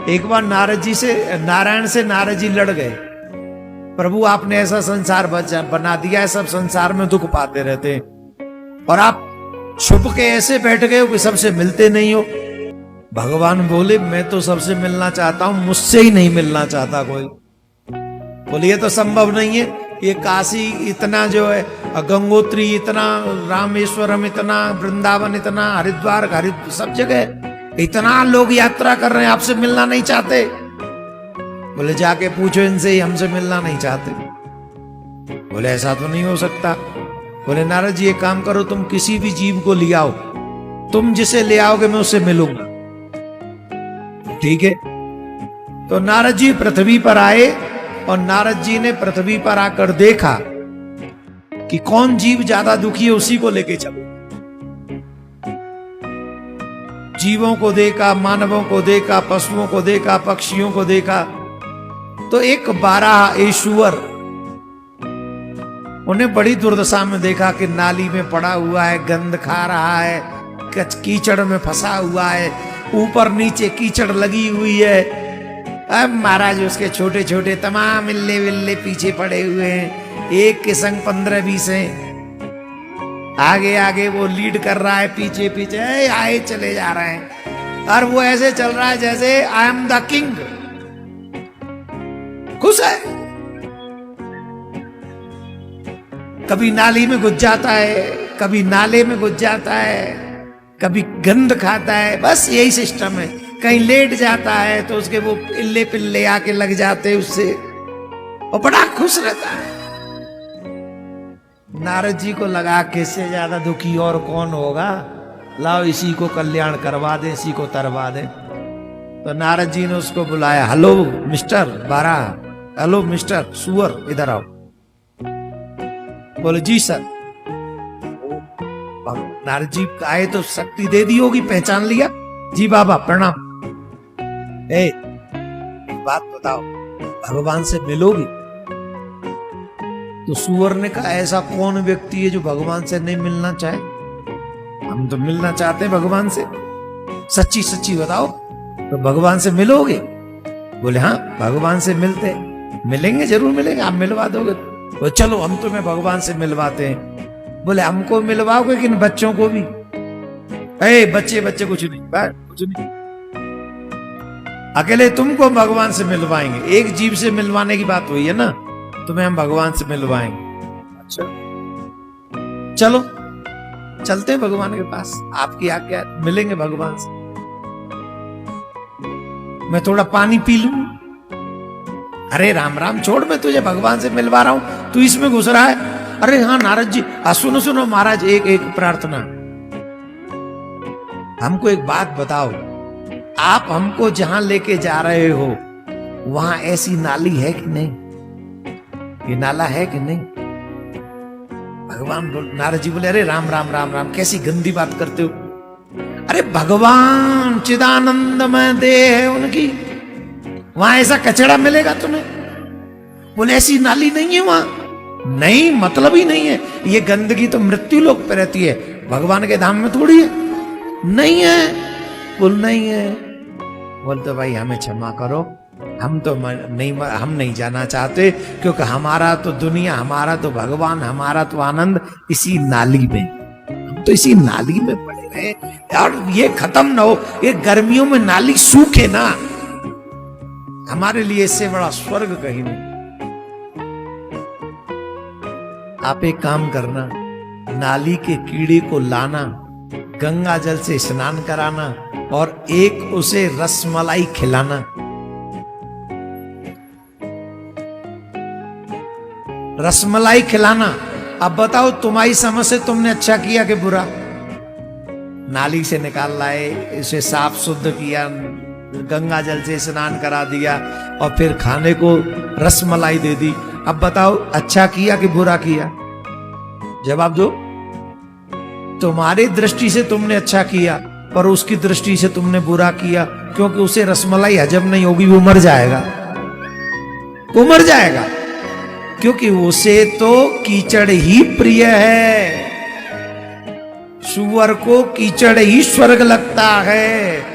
एक बार नारायण से नारद जी लड़ गए। प्रभु आपने ऐसा संसार बना दिया है, सब संसार में दुख पाते रहते हैं और आप छुप के ऐसे बैठ गए हो कि सबसे मिलते नहीं हो। भगवान बोले मैं तो सबसे मिलना चाहता हूं, मुझसे ही नहीं मिलना चाहता कोई। बोले ये तो संभव नहीं है, ये काशी इतना जो है, गंगोत्री इतना, रामेश्वरम इतना, वृंदावन इतना, हरिद्वार सब जगह इतना लोग यात्रा कर रहे हैं, आपसे मिलना नहीं चाहते। बोले जाके पूछो इनसे ही, हमसे मिलना नहीं चाहते। बोले ऐसा तो नहीं हो सकता। बोले नारद जी एक काम करो, तुम किसी भी जीव को ले आओ, तुम जिसे ले आओगे मैं उससे मिलूंगा। ठीक है। तो नारद जी पृथ्वी पर आए और नारद जी ने पृथ्वी पर आकर देखा कि कौन जीव ज्यादा दुखी है, उसी को लेके चलो। जीवों को देखा, मानवों को देखा, पशुओं को देखा, पक्षियों को देखा, तो एक बारह ईश्वर उन्हें बड़ी दुर्दशा में देखा कि नाली में पड़ा हुआ है, गंध खा रहा है, कीचड़ में फंसा हुआ है, ऊपर नीचे कीचड़ लगी हुई है। अब महाराज उसके छोटे छोटे तमाम इल्ले विल्ले पीछे पड़े हुए हैं, एक के संग 15-20 हैं। आगे आगे वो लीड कर रहा है, पीछे पीछे आए चले जा रहे हैं और वो ऐसे चल रहा है जैसे आई एम द किंग। खुश है। कभी नाली में घुस जाता है, कभी नाले में घुस जाता है, कभी गंध खाता है, बस यही सिस्टम है। कहीं लेट जाता है तो उसके वो इल्ले पिल्ले आके लग जाते हैं उससे, और बड़ा खुश रहता है। नारद जी को लगा कि इससे ज्यादा दुखी और कौन होगा, लाओ इसी को कल्याण करवा दे, इसी को तरवा दे। तो नारद जी ने उसको बुलाया, हेलो मिस्टर बारा, हेलो मिस्टर सुअर, इधर आओ। बोले जी सर। नारद जी आए तो शक्ति दे दी होगी, पहचान लिया। जी बाबा प्रणाम। बात बताओ, भगवान से मिलोगी? तो सुअर ने कहा ऐसा कौन व्यक्ति है जो भगवान से नहीं मिलना चाहे? हम तो मिलना चाहते हैं भगवान से, सच्ची सच्ची बताओ, तो भगवान से मिलोगे? बोले हाँ भगवान से मिलेंगे, जरूर मिलेंगे, आप मिलवा दोगे? तो चलो हम तुम्हें भगवान से मिलवाते हैं। बोले हमको मिलवाओगे कि बच्चों को भी? बच्चे कुछ नहीं, कुछ नहीं, अकेले तुमको भगवान से मिलवाएंगे। एक जीव से मिलवाने की बात हुई है ना, तुम्हें हम भगवान से मिलवाएंगे। अच्छा चलो चलते हैं भगवान के पास, आपकी आज्ञा, मिलेंगे भगवान से। मैं थोड़ा पानी पी लूं। अरे राम राम छोड़, मैं तुझे भगवान से मिलवा रहा हूं, तू इसमें घुस रहा है। अरे हाँ नारद जी, सुनो महाराज, एक प्रार्थना, हमको एक बात बताओ, आप हमको जहां लेके जा रहे हो वहां ऐसी नाली है कि नहीं? ये नाला है कि नहीं? भगवान नारद जी बोले, अरे राम राम राम राम, कैसी गंदी बात करते हो। अरे भगवान चिदानंदमय देह है उनकी, वहां ऐसा कचरा मिलेगा तुम्हें? बोले ऐसी नाली नहीं है वहां। नहीं, मतलब ही नहीं है, ये गंदगी तो मृत्यु लोक पे रहती है, भगवान के धाम में थोड़ी है। नहीं है। बोल नहीं है। बोल तो भाई हमें क्षमा करो, हम नहीं जाना चाहते, क्योंकि हमारा तो दुनिया, हमारा तो भगवान, हमारा तो आनंद इसी नाली में, हम तो इसी नाली में पड़े रहे और ये खत्म ना हो। ये गर्मियों में नाली सूखे ना, हमारे लिए इससे बड़ा स्वर्ग कहीं नहीं। आप एक काम करना, नाली के कीड़े को लाना, गंगा जल से स्नान कराना और एक उसे रसमलाई खिलाना। रसमलाई खिलाना। अब बताओ तुम्हारी समझ से तुमने अच्छा किया कि बुरा? नाली से निकाल लाए, इसे साफ शुद्ध किया, गंगा जल से स्नान करा दिया और फिर खाने को रसमलाई दे दी। अब बताओ अच्छा किया कि बुरा किया? जवाब दो। तुम्हारी दृष्टि से तुमने अच्छा किया, पर उसकी दृष्टि से तुमने बुरा किया, क्योंकि उसे रसमलाई हजम नहीं होगी, वो मर जाएगा, वो मर जाएगा, क्योंकि उसे तो कीचड़ ही प्रिय है। सुअर को कीचड़ ही स्वर्ग लगता है।